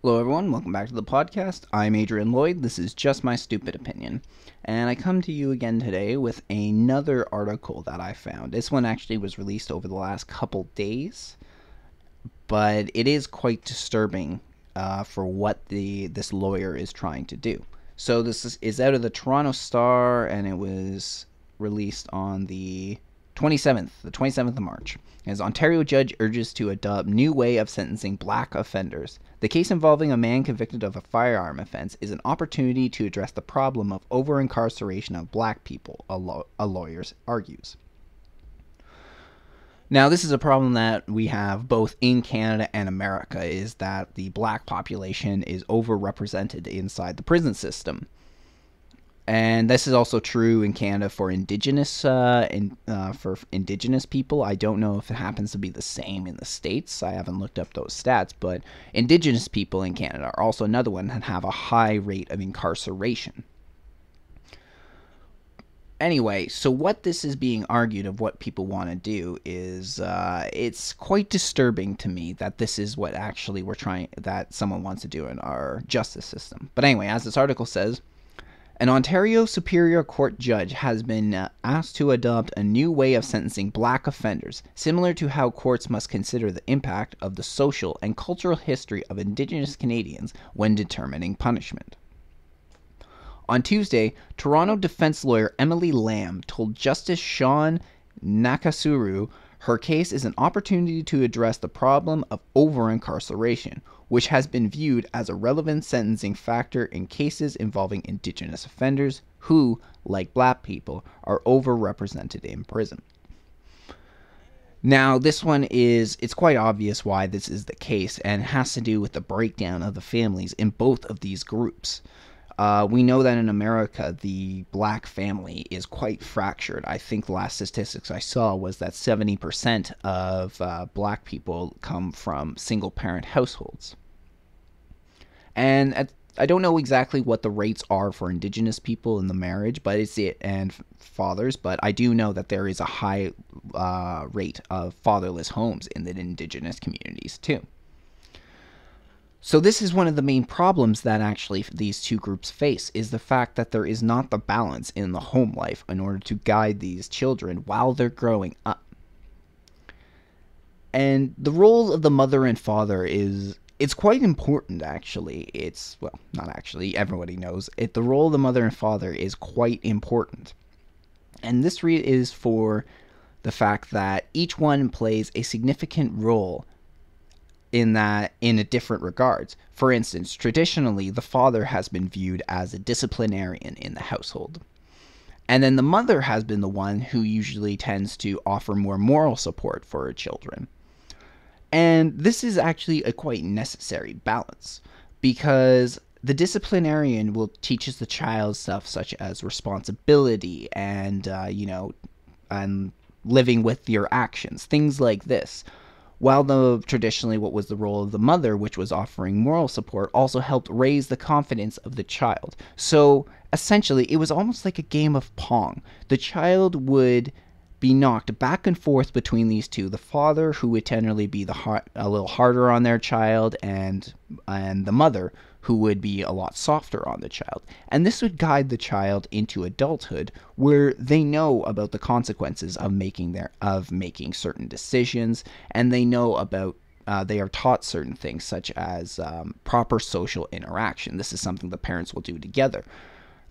Hello, everyone. Welcome back to the podcast. I'm Adrian Lloyd. This is Just My Stupid Opinion. And I come to you again today with another article that I found. This one actually was released over the last couple days, but it is quite disturbing for what this lawyer is trying to do. So this is out of the Toronto Star, and it was released on the 27th of March, as Ontario judge urges to adopt new way of sentencing black offenders. The case involving a man convicted of a firearm offense is an opportunity to address the problem of over-incarceration of black people, a lawyer argues. Now, this is a problem that we have both in Canada and America, is that the black population is overrepresented inside the prison system. And this is also true in Canada for Indigenous people. I don't know if it happens to be the same in the States. I haven't looked up those stats, but Indigenous people in Canada are also another one that have a high rate of incarceration. Anyway, so what this is being argued of what people want to do is it's quite disturbing to me that this is what actually that someone wants to do in our justice system. But anyway, as this article says, an Ontario Superior Court judge has been asked to adopt a new way of sentencing black offenders, similar to how courts must consider the impact of the social and cultural history of Indigenous Canadians when determining punishment. On Tuesday, Toronto defense lawyer Emily Lamb told Justice Sean Nakasuru her case is an opportunity to address the problem of over-incarceration, which has been viewed as a relevant sentencing factor in cases involving Indigenous offenders who, like black people, are overrepresented in prison. Now, it's quite obvious why this is the case, and has to do with the breakdown of the families in both of these groups. We know that in America, the black family is quite fractured. I think the last statistics I saw was that 70% of black people come from single-parent households. And I don't know exactly what the rates are for Indigenous people in the marriage, and fathers, but I do know that there is a high rate of fatherless homes in the Indigenous communities too. So this is one of the main problems that actually these two groups face, is the fact that there is not the balance in the home life in order to guide these children while they're growing up. And the role of the mother and father it's quite important, actually. Not actually, everybody knows it. The role of the mother and father is quite important. And this is for the fact that each one plays a significant role in a different regards. For instance, traditionally, the father has been viewed as a disciplinarian in the household. And then the mother has been the one who usually tends to offer more moral support for her children. And this is actually a quite necessary balance, because the disciplinarian will teaches the child stuff such as responsibility and, and living with your actions, things like this. While traditionally what was the role of the mother, which was offering moral support, also helped raise the confidence of the child. So essentially, it was almost like a game of Pong. The child would be knocked back and forth between these two. The father, who would generally be a little harder on their child, and the mother, who would be a lot softer on the child. And this would guide the child into adulthood, where they know about the consequences of making certain decisions, and they know about they are taught certain things such as proper social interaction. This is something the parents will do together.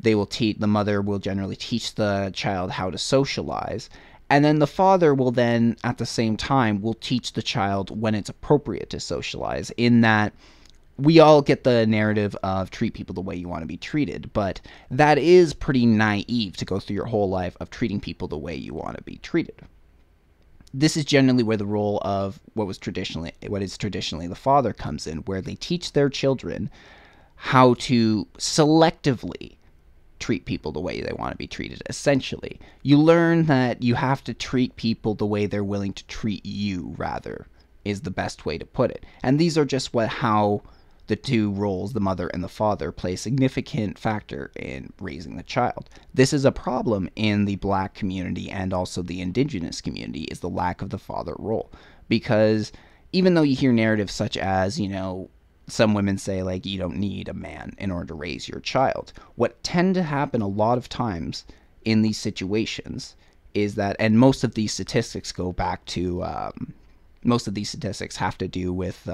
The mother will generally teach the child how to socialize, and then the father will then, at the same time, will teach the child when it's appropriate to socialize, in that we all get the narrative of treat people the way you want to be treated, but that is pretty naive to go through your whole life of treating people the way you want to be treated. This is generally where the role of what is traditionally the father comes in, where they teach their children how to selectively treat people the way they want to be treated. Essentially, you learn that you have to treat people the way they're willing to treat you, rather, is the best way to put it. And these are just how the two roles, the mother and the father, play a significant factor in raising the child. This is a problem in the black community and also the Indigenous community, is the lack of the father role. Because even though you hear narratives such as, some women say, like, you don't need a man in order to raise your child. What tend to happen a lot of times in these situations is that, and most of these statistics go back to, most of these statistics have to do with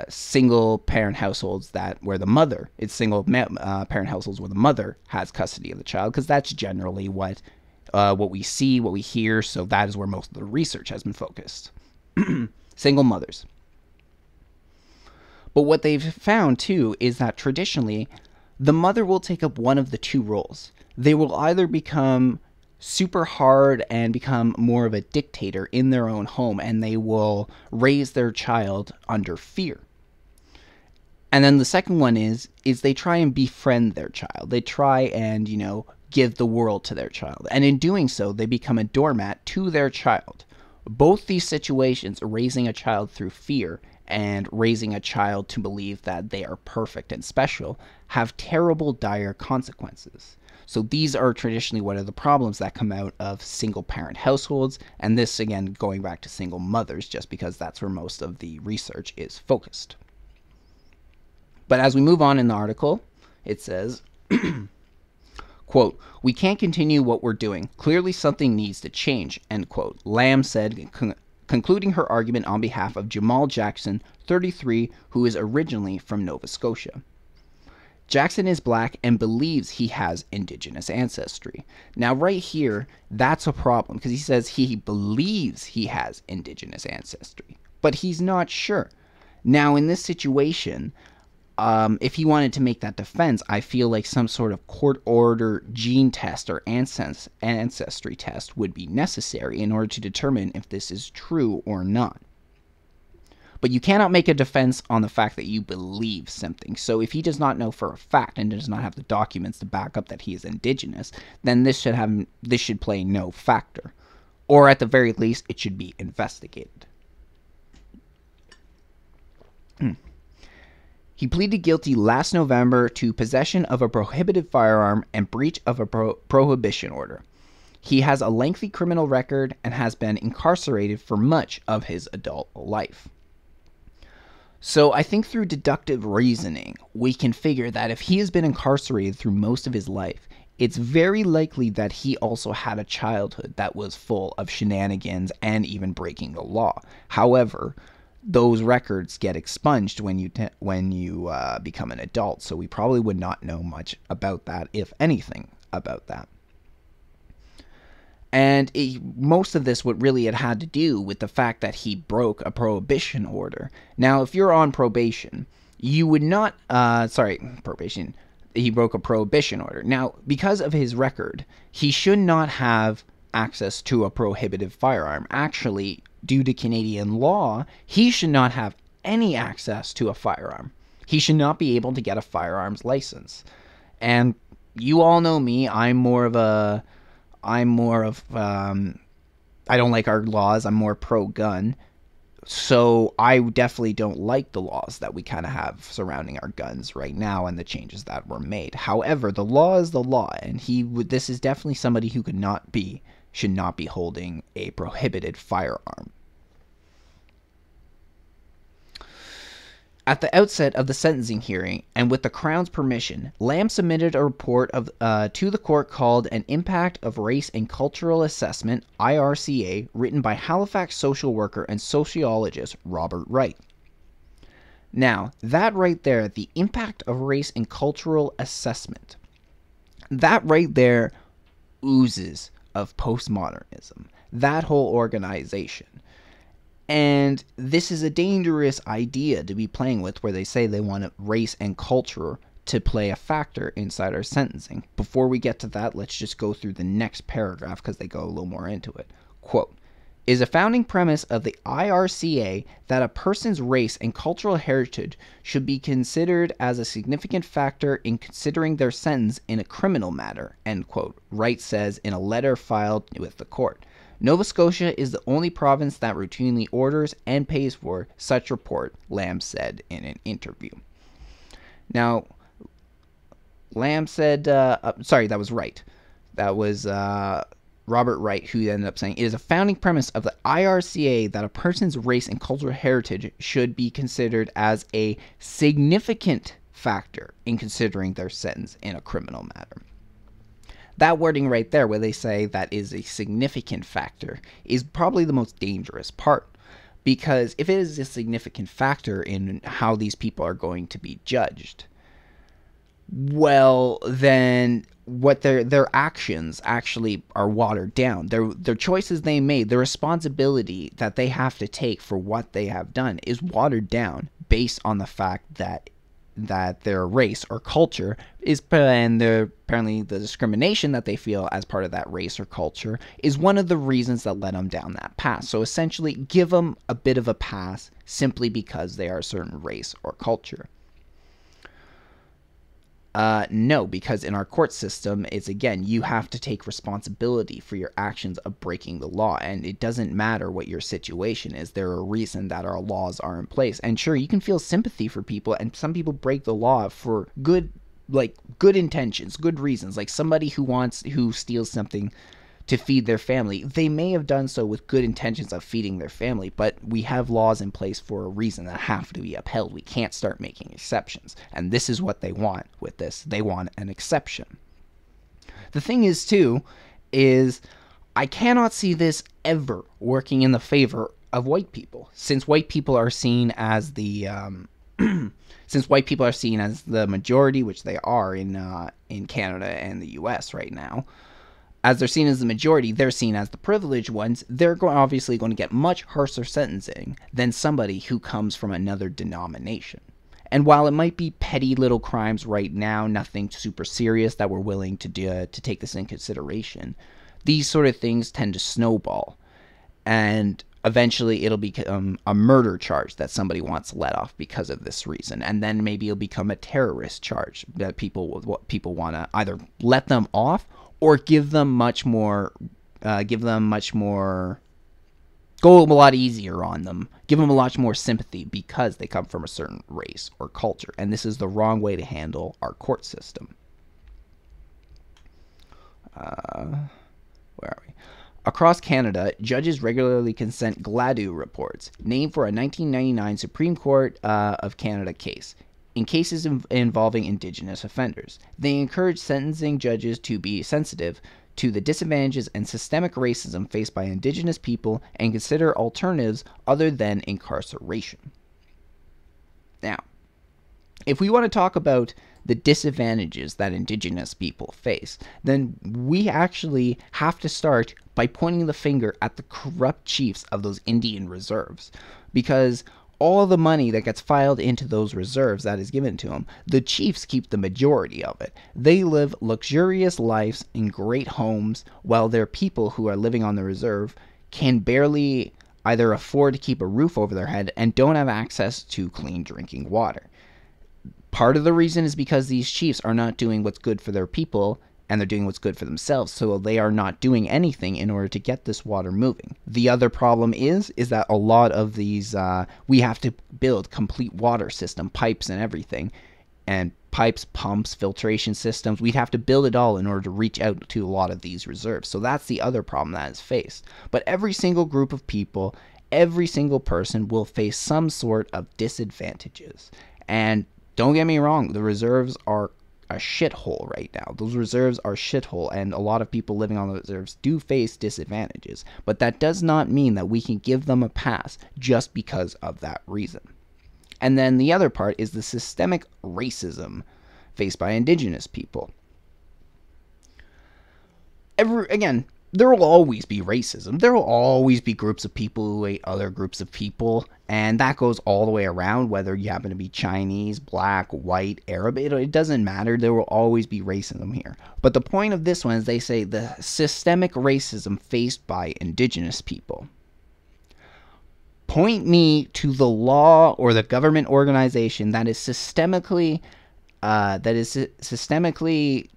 single parent households where the mother, it's single parent households where the mother has custody of the child, because that's generally what we see, what we hear. So that is where most of the research has been focused. Single mothers. But what they've found too is that traditionally the mother will take up one of the two roles. They will either become super hard and become more of a dictator in their own home, and they will raise their child under fear. And then the second one is they try and befriend their child. They try and, give the world to their child. And in doing so, they become a doormat to their child. Both these situations, raising a child through fear and raising a child to believe that they are perfect and special, have terrible, dire consequences. So these are traditionally what are the problems that come out of single-parent households, and this, again, going back to single mothers, just because that's where most of the research is focused. But as we move on in the article, it says, quote, "We can't continue what we're doing. Clearly something needs to change," end quote, Lamb said, concluding her argument on behalf of Jamal Jackson, 33, who is originally from Nova Scotia. Jackson is black and believes he has indigenous ancestry. Now, right here, that's a problem, because he says he believes he has indigenous ancestry, but he's not sure. Now, in this situation, if he wanted to make that defense, I feel like some sort of court order gene test or ancestry test would be necessary in order to determine if this is true or not. But you cannot make a defense on the fact that you believe something. So if he does not know for a fact and does not have the documents to back up that he is indigenous, then this should play no factor. Or at the very least, it should be investigated. He pleaded guilty last November to possession of a prohibited firearm and breach of a prohibition order. He has a lengthy criminal record and has been incarcerated for much of his adult life. So I think through deductive reasoning, we can figure that if he has been incarcerated through most of his life, it's very likely that he also had a childhood that was full of shenanigans and even breaking the law. However, those records get expunged when you become an adult, so we probably would not know much about that, if anything, about that. And most of this, what really it had to do with the fact that he broke a prohibition order. Now, if you're on probation, you would not, probation, he broke a prohibition order. Now, because of his record, he should not have access to a prohibited firearm. Actually, due to Canadian law, he should not have any access to a firearm. He should not be able to get a firearms license. And you all know me, I don't like our laws. I'm more pro-gun. So I definitely don't like the laws that we kind of have surrounding our guns right now and the changes that were made. However, the law is the law, and this is definitely somebody who should not be holding a prohibited firearm. At the outset of the sentencing hearing, and with the Crown's permission, Lamb submitted a report to the court called An Impact of Race and Cultural Assessment, IRCA, written by Halifax social worker and sociologist Robert Wright. Now, that right there, the impact of race and cultural assessment, that right there oozes of postmodernism, that whole organization. And this is a dangerous idea to be playing with, where they say they want race and culture to play a factor inside our sentencing. Before we get to that, let's just go through the next paragraph because they go a little more into it. Quote, "Is a founding premise of the IRCA that a person's race and cultural heritage should be considered as a significant factor in considering their sentence in a criminal matter," end quote, Wright says in a letter filed with the court. Nova Scotia is the only province that routinely orders and pays for such report, Lamb said in an interview. Now, Lamb said, that was Wright. That was Robert Wright, who ended up saying, "It is a founding premise of the IRCA that a person's race and cultural heritage should be considered as a significant factor in considering their sentence in a criminal matter." That wording right there, where they say that is a significant factor, is probably the most dangerous part. Because if it is a significant factor in how these people are going to be judged, well, then what their actions actually are watered down. Their choices they made, the responsibility that they have to take for what they have done is watered down based on the fact that their race or culture is, and apparently the discrimination that they feel as part of that race or culture is one of the reasons that led them down that path. So essentially, give them a bit of a pass simply because they are a certain race or culture. No, because in our court system, it's again, you have to take responsibility for your actions of breaking the law, and it doesn't matter what your situation is. There are a reason that our laws are in place, and sure, you can feel sympathy for people, and some people break the law for good intentions, good reasons, like somebody who steals something to feed their family. They may have done so with good intentions of feeding their family, but we have laws in place for a reason that have to be upheld. We can't start making exceptions. And this is what they want with this. They want an exception. The thing is, too, is I cannot see this ever working in the favor of white people, since white people are seen as the majority, which they are in Canada and the U.S. right now. As they're seen as the majority, they're seen as the privileged ones. They're obviously going to get much harsher sentencing than somebody who comes from another denomination. And while it might be petty little crimes right now, nothing super serious that we're willing to take this in consideration, these sort of things tend to snowball. And eventually it'll become a murder charge that somebody wants let off because of this reason. And then maybe it'll become a terrorist charge that people want to either let them off or give them much more, go a lot easier on them, give them a lot more sympathy because they come from a certain race or culture. And this is the wrong way to handle our court system. Where are we? Across Canada, judges regularly consent Gladue reports, named for a 1999 Supreme Court of Canada case. In cases involving Indigenous offenders, they encourage sentencing judges to be sensitive to the disadvantages and systemic racism faced by Indigenous people and consider alternatives other than incarceration. Now, if we want to talk about the disadvantages that Indigenous people face, then we actually have to start by pointing the finger at the corrupt chiefs of those Indian reserves, because all the money that gets filed into those reserves that is given to them, the chiefs keep the majority of it. They live luxurious lives in great homes, while their people who are living on the reserve can barely either afford to keep a roof over their head and don't have access to clean drinking water. Part of the reason is because these chiefs are not doing what's good for their people, and they're doing what's good for themselves, so they are not doing anything in order to get this water moving. The other problem is that a lot of these, we have to build complete water system, pipes and everything, and pipes, pumps, filtration systems. We'd have to build it all in order to reach out to a lot of these reserves. So that's the other problem that is faced. But every single group of people, every single person will face some sort of disadvantages. And don't get me wrong, the reserves are a shithole right now. Those reserves are shithole, and a lot of people living on the reserves do face disadvantages. But that does not mean that we can give them a pass just because of that reason. And then the other part is the systemic racism faced by Indigenous people. Again, there will always be racism. There will always be groups of people who hate other groups of people, and that goes all the way around, whether you happen to be Chinese, black, white, Arab. It doesn't matter. There will always be racism here. But the point of this one is they say the systemic racism faced by Indigenous people. Point me to the law or the government organization that is systemically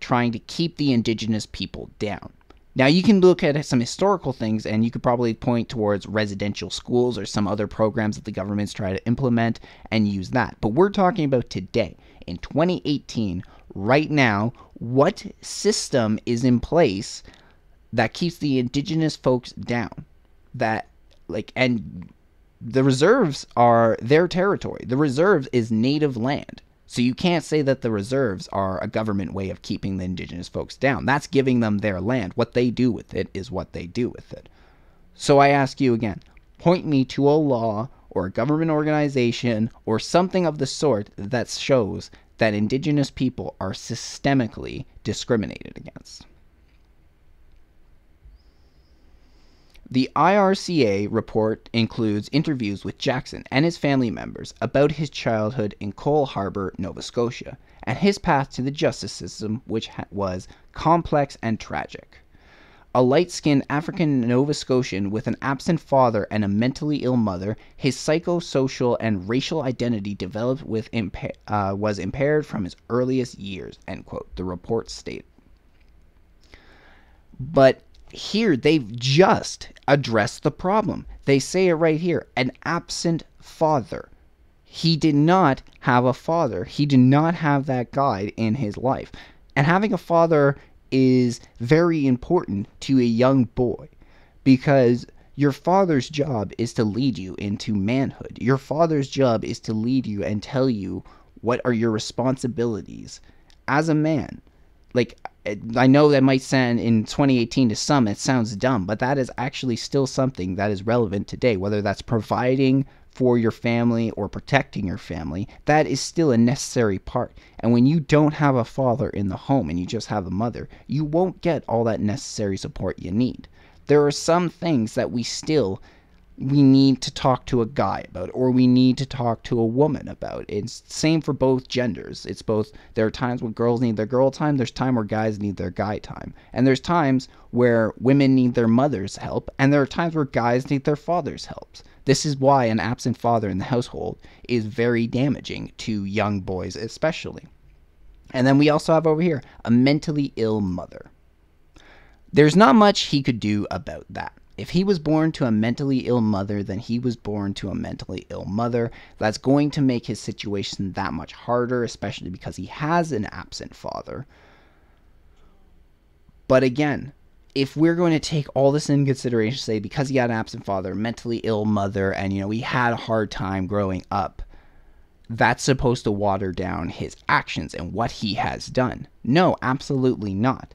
trying to keep the Indigenous people down. Now, you can look at some historical things, and you could probably point towards residential schools or some other programs that the governments try to implement and use that. But we're talking about today, in 2018, right now, what system is in place that keeps the indigenous folks down. That, like, and the reserves are their territory. The reserves is native land. So you can't say that the reserves are a government way of keeping the indigenous folks down. That's giving them their land. What they do with it is what they do with it. So I ask you again, point me to a law or a government organization or something of the sort that shows that indigenous people are systemically discriminated against. The IRCA report includes interviews with Jackson and his family members about his childhood in Cole Harbour, Nova Scotia, and his path to the justice system, which was complex and tragic. A light-skinned African Nova Scotian with an absent father and a mentally ill mother, his psychosocial and racial identity developed was impaired from his earliest years, end quote, the report stated. But here, they've just addressed the problem. They say it right here, an absent father. He did not have a father. He did not have that guide in his life. And having a father is very important to a young boy, because your father's job is to lead you into manhood. Your father's job is to lead you and tell you what are your responsibilities as a man. Like, I know that might sound, in 2018 to some, it sounds dumb, but that is actually still something that is relevant today. Whether that's providing for your family or protecting your family, that is still a necessary part. And when you don't have a father in the home and you just have a mother, you won't get all that necessary support you need. There are some things that we need to talk to a guy about, or we need to talk to a woman about. It's same for both genders. It's both, there are times when girls need their girl time, there's time where guys need their guy time. And there's times where women need their mother's help, and there are times where guys need their father's help. This is why an absent father in the household is very damaging to young boys especially. And then we also have over here a mentally ill mother. There's not much he could do about that. If he was born to a mentally ill mother, then he was born to a mentally ill mother. That's going to make his situation that much harder, especially because he has an absent father. But again, if we're going to take all this in consideration, say because he had an absent father, mentally ill mother, and he had a hard time growing up, that's supposed to water down his actions and what he has done. No, absolutely not.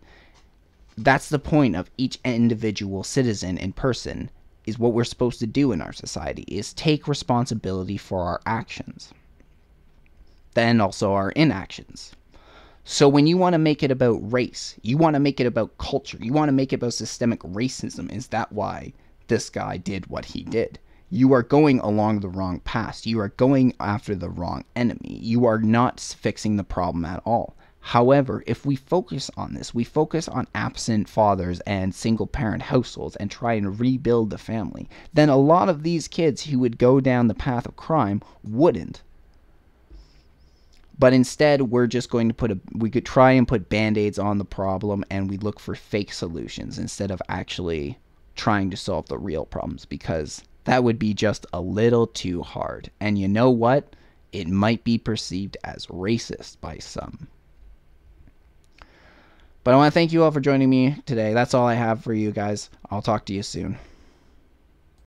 That's the point of each individual citizen in person, is what we're supposed to do in our society, is take responsibility for our actions. Then also our inactions. So when you want to make it about race, you want to make it about culture, you want to make it about systemic racism, is that why this guy did what he did? You are going along the wrong path. You are going after the wrong enemy. You are not fixing the problem at all. However, if we focus on this, we focus on absent fathers and single-parent households and try and rebuild the family, then a lot of these kids who would go down the path of crime wouldn't. But instead, we're just going to we could try and put band-aids on the problem, and we look for fake solutions instead of actually trying to solve the real problems, because that would be just a little too hard. And you know what? It might be perceived as racist by some. But I want to thank you all for joining me today. That's all I have for you guys. I'll talk to you soon.